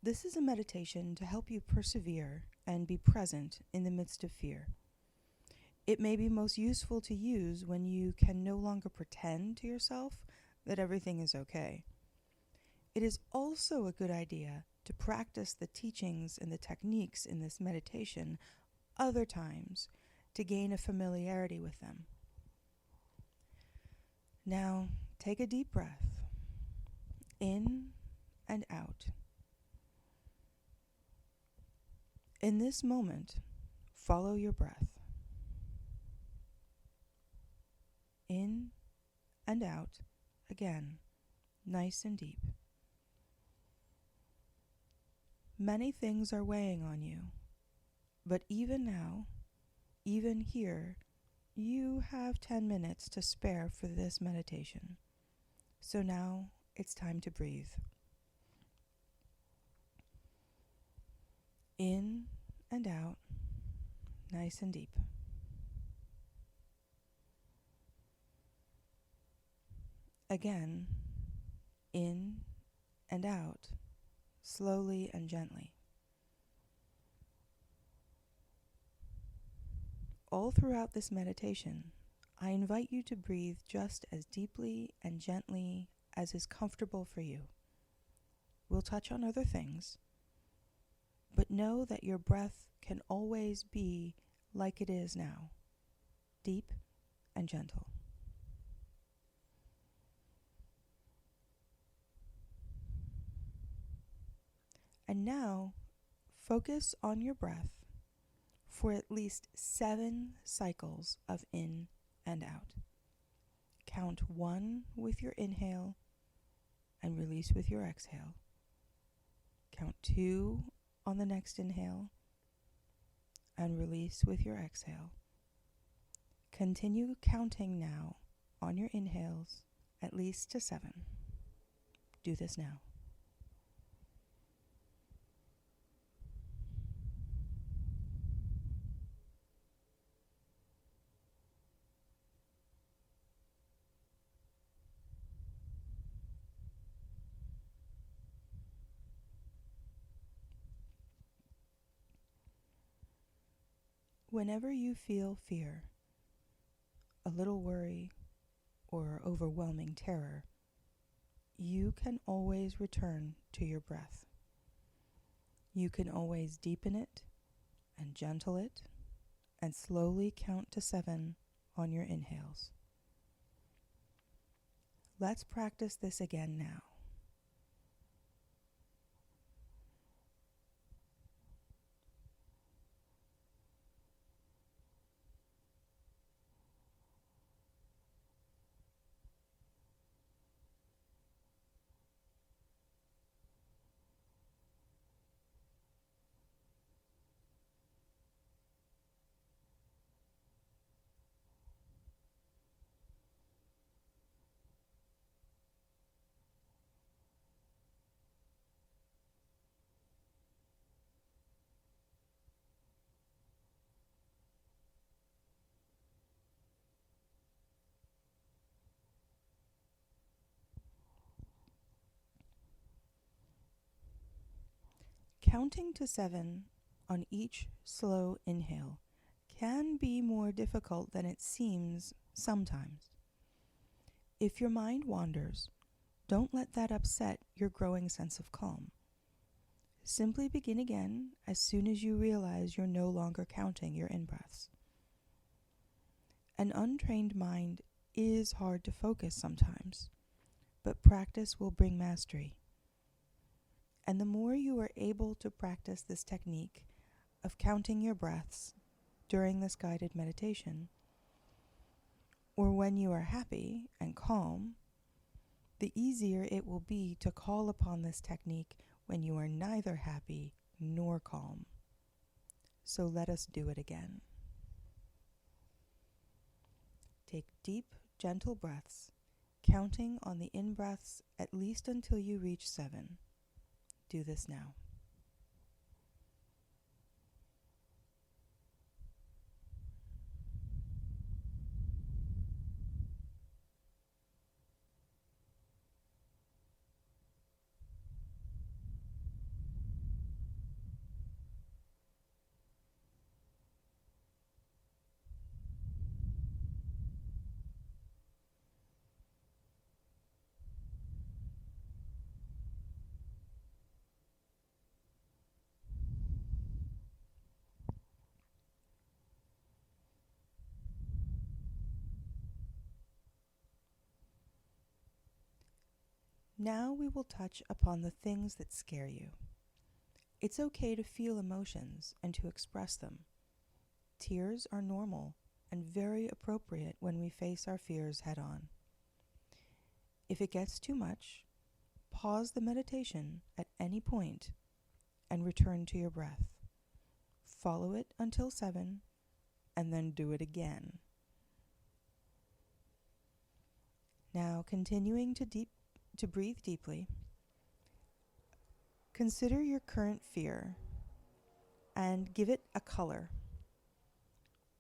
This is a meditation to help you persevere and be present in the midst of fear. It may be most useful to use when you can no longer pretend to yourself that everything is okay. It is also a good idea to practice the teachings and the techniques in this meditation other times to gain a familiarity with them. Now, take a deep breath, in and out. In this moment, follow your breath. In and out, again, nice and deep. Many things are weighing on you, but even now, even here, you have 10 minutes to spare for this meditation. So now it's time to breathe. In and out, nice and deep. Again, in and out, slowly and gently. All throughout this meditation, I invite you to breathe just as deeply and gently as is comfortable for you. We'll touch on other things, but know that your breath can always be like it is now, deep and gentle. And now, focus on your breath for at least 7 cycles of in and out. Count 1 with your inhale and release with your exhale. Count 2 on the next inhale and release with your exhale. Continue counting now on your inhales at least to 7. Do this now. Whenever you feel fear, a little worry, or overwhelming terror, you can always return to your breath. You can always deepen it and gentle it and slowly count to 7 on your inhales. Let's practice this again now. Counting to 7 on each slow inhale can be more difficult than it seems sometimes. If your mind wanders, don't let that upset your growing sense of calm. Simply begin again as soon as you realize you're no longer counting your in-breaths. An untrained mind is hard to focus sometimes, but practice will bring mastery. And the more you are able to practice this technique of counting your breaths during this guided meditation, or when you are happy and calm, the easier it will be to call upon this technique when you are neither happy nor calm. So let us do it again. Take deep, gentle breaths, counting on the in-breaths at least until you reach 7. Do this now. Now we will touch upon the things that scare you. It's okay to feel emotions and to express them. Tears are normal and very appropriate when we face our fears head on. If it gets too much, pause the meditation at any point and return to your breath. Follow it until 7 and then do it again. Now, continuing to breathe deeply, consider your current fear and give it a color.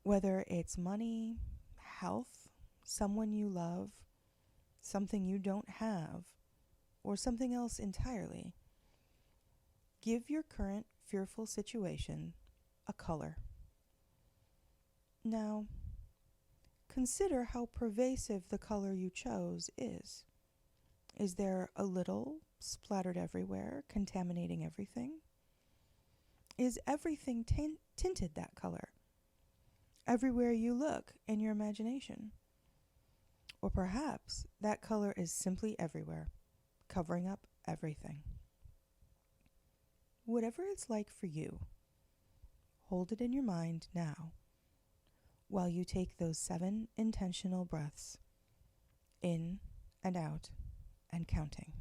Whether it's money, health, someone you love, something you don't have, or something else entirely. Give your current fearful situation a color. Now, consider how pervasive the color you chose is. Is there a little splattered everywhere, contaminating everything? Is everything tinted that color? Everywhere you look in your imagination? Or perhaps that color is simply everywhere, covering up everything. Whatever it's like for you, hold it in your mind now while you take those 7 intentional breaths in and out and counting.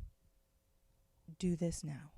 Do this now.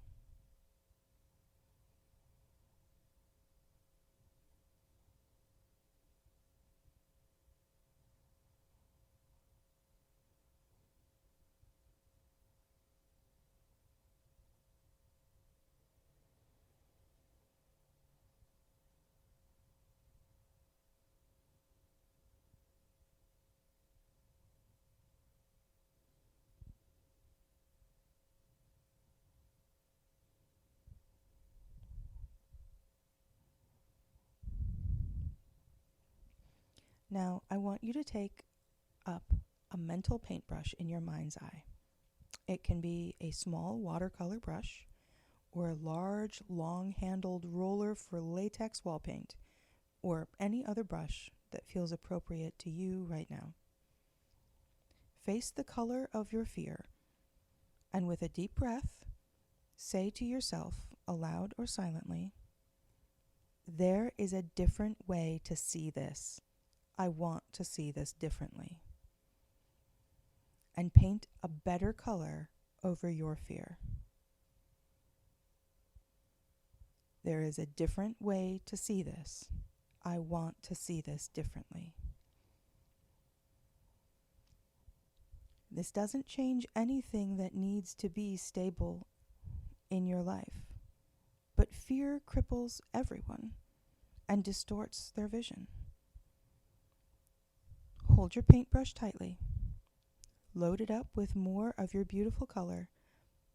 Now, I want you to take up a mental paintbrush in your mind's eye. It can be a small watercolor brush or a large, long-handled roller for latex wall paint, or any other brush that feels appropriate to you right now. Face the color of your fear, and with a deep breath, say to yourself, aloud or silently, "There is a different way to see this. I want to see this differently." And paint a better color over your fear. There is a different way to see this. I want to see this differently. This doesn't change anything that needs to be stable in your life, but fear cripples everyone and distorts their vision. Hold your paintbrush tightly. Load it up with more of your beautiful color.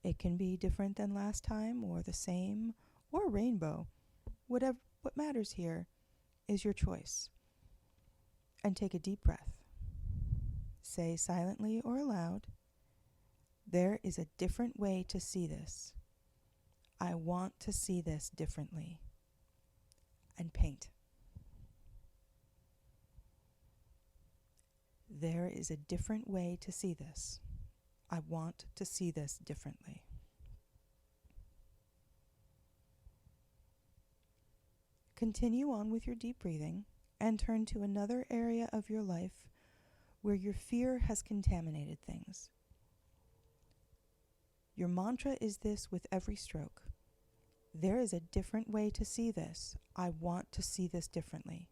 It can be different than last time, or the same, or rainbow. What matters here is your choice. And take a deep breath. Say silently or aloud, "There is a different way to see this. I want to see this differently." And paint. There is a different way to see this. I want to see this differently. Continue on with your deep breathing and turn to another area of your life where your fear has contaminated things. Your mantra is this with every stroke. There is a different way to see this. I want to see this differently.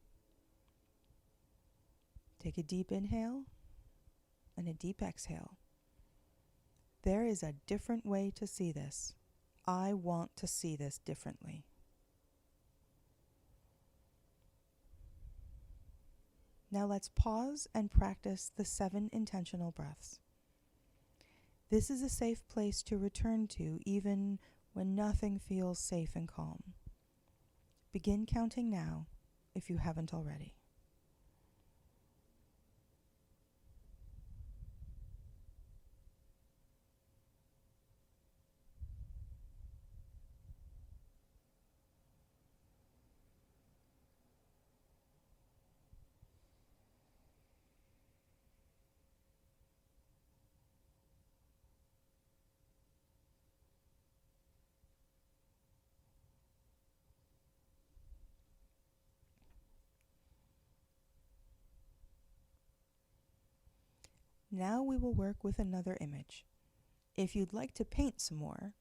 Take a deep inhale and a deep exhale. There is a different way to see this. I want to see this differently. Now let's pause and practice the 7 intentional breaths. This is a safe place to return to even when nothing feels safe and calm. Begin counting now if you haven't already. Now we will work with another image. If you'd like to paint some more,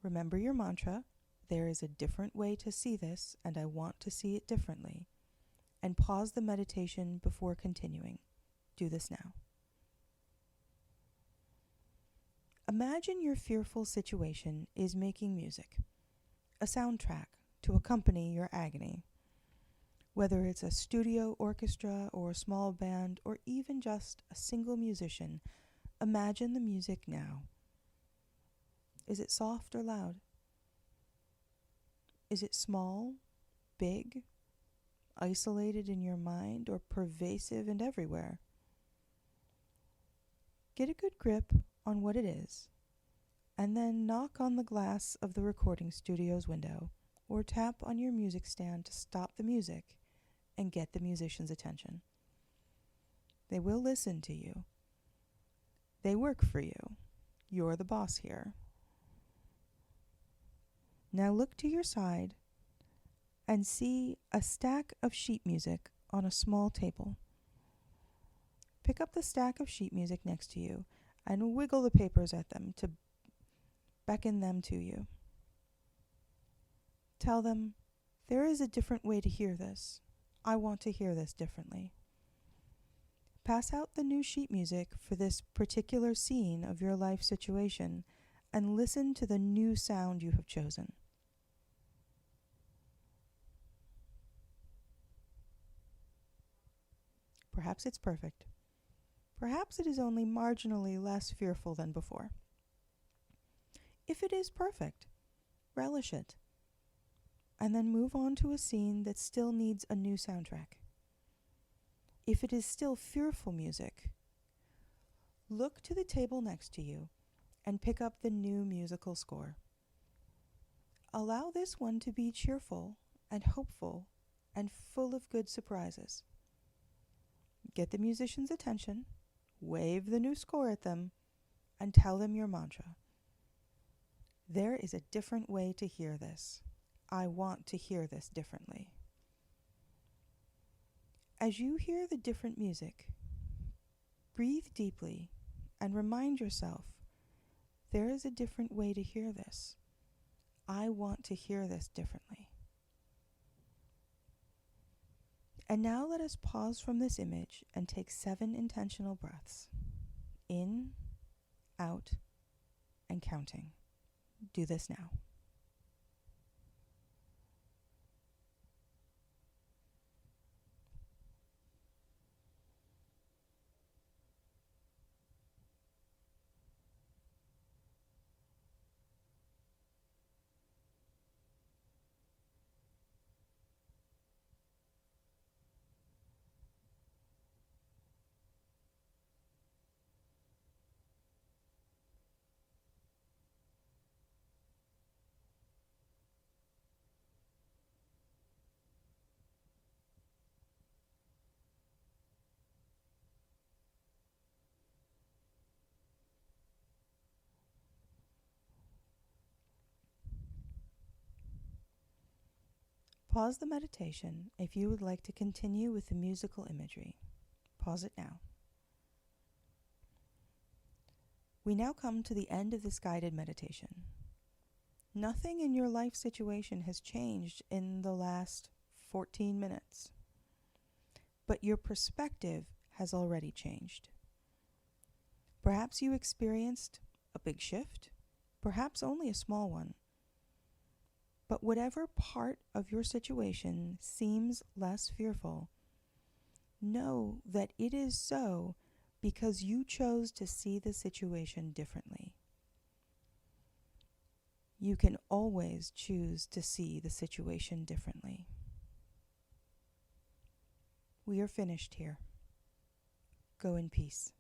remember your mantra, there is a different way to see this, and I want to see it differently, and pause the meditation before continuing. Do this now. Imagine your fearful situation is making music, a soundtrack to accompany your agony. Whether it's a studio orchestra or a small band or even just a single musician, imagine the music now. Is it soft or loud? Is it small, big, isolated in your mind, or pervasive and everywhere? Get a good grip on what it is, and then knock on the glass of the recording studio's window, or tap on your music stand to stop the music and get the musician's attention. They will listen to you. They work for you. You're the boss here. Now look to your side and see a stack of sheet music on a small table. Pick up the stack of sheet music next to you and wiggle the papers at them to beckon them to you. Tell them, there is a different way to hear this. I want to hear this differently. Pass out the new sheet music for this particular scene of your life situation and listen to the new sound you have chosen. Perhaps it's perfect. Perhaps it is only marginally less fearful than before. If it is perfect, relish it, and then move on to a scene that still needs a new soundtrack. If it is still fearful music, look to the table next to you and pick up the new musical score. Allow this one to be cheerful and hopeful and full of good surprises. Get the musician's attention, wave the new score at them, and tell them your mantra. There is a different way to hear this. I want to hear this differently. As you hear the different music, breathe deeply and remind yourself, there is a different way to hear this. I want to hear this differently. And now let us pause from this image and take 7 intentional breaths. In, out, and counting. Do this now. Pause the meditation if you would like to continue with the musical imagery. Pause it now. We now come to the end of this guided meditation. Nothing in your life situation has changed in the last 14 minutes, but your perspective has already changed. Perhaps you experienced a big shift, perhaps only a small one. But whatever part of your situation seems less fearful, know that it is so because you chose to see the situation differently. You can always choose to see the situation differently. We are finished here. Go in peace.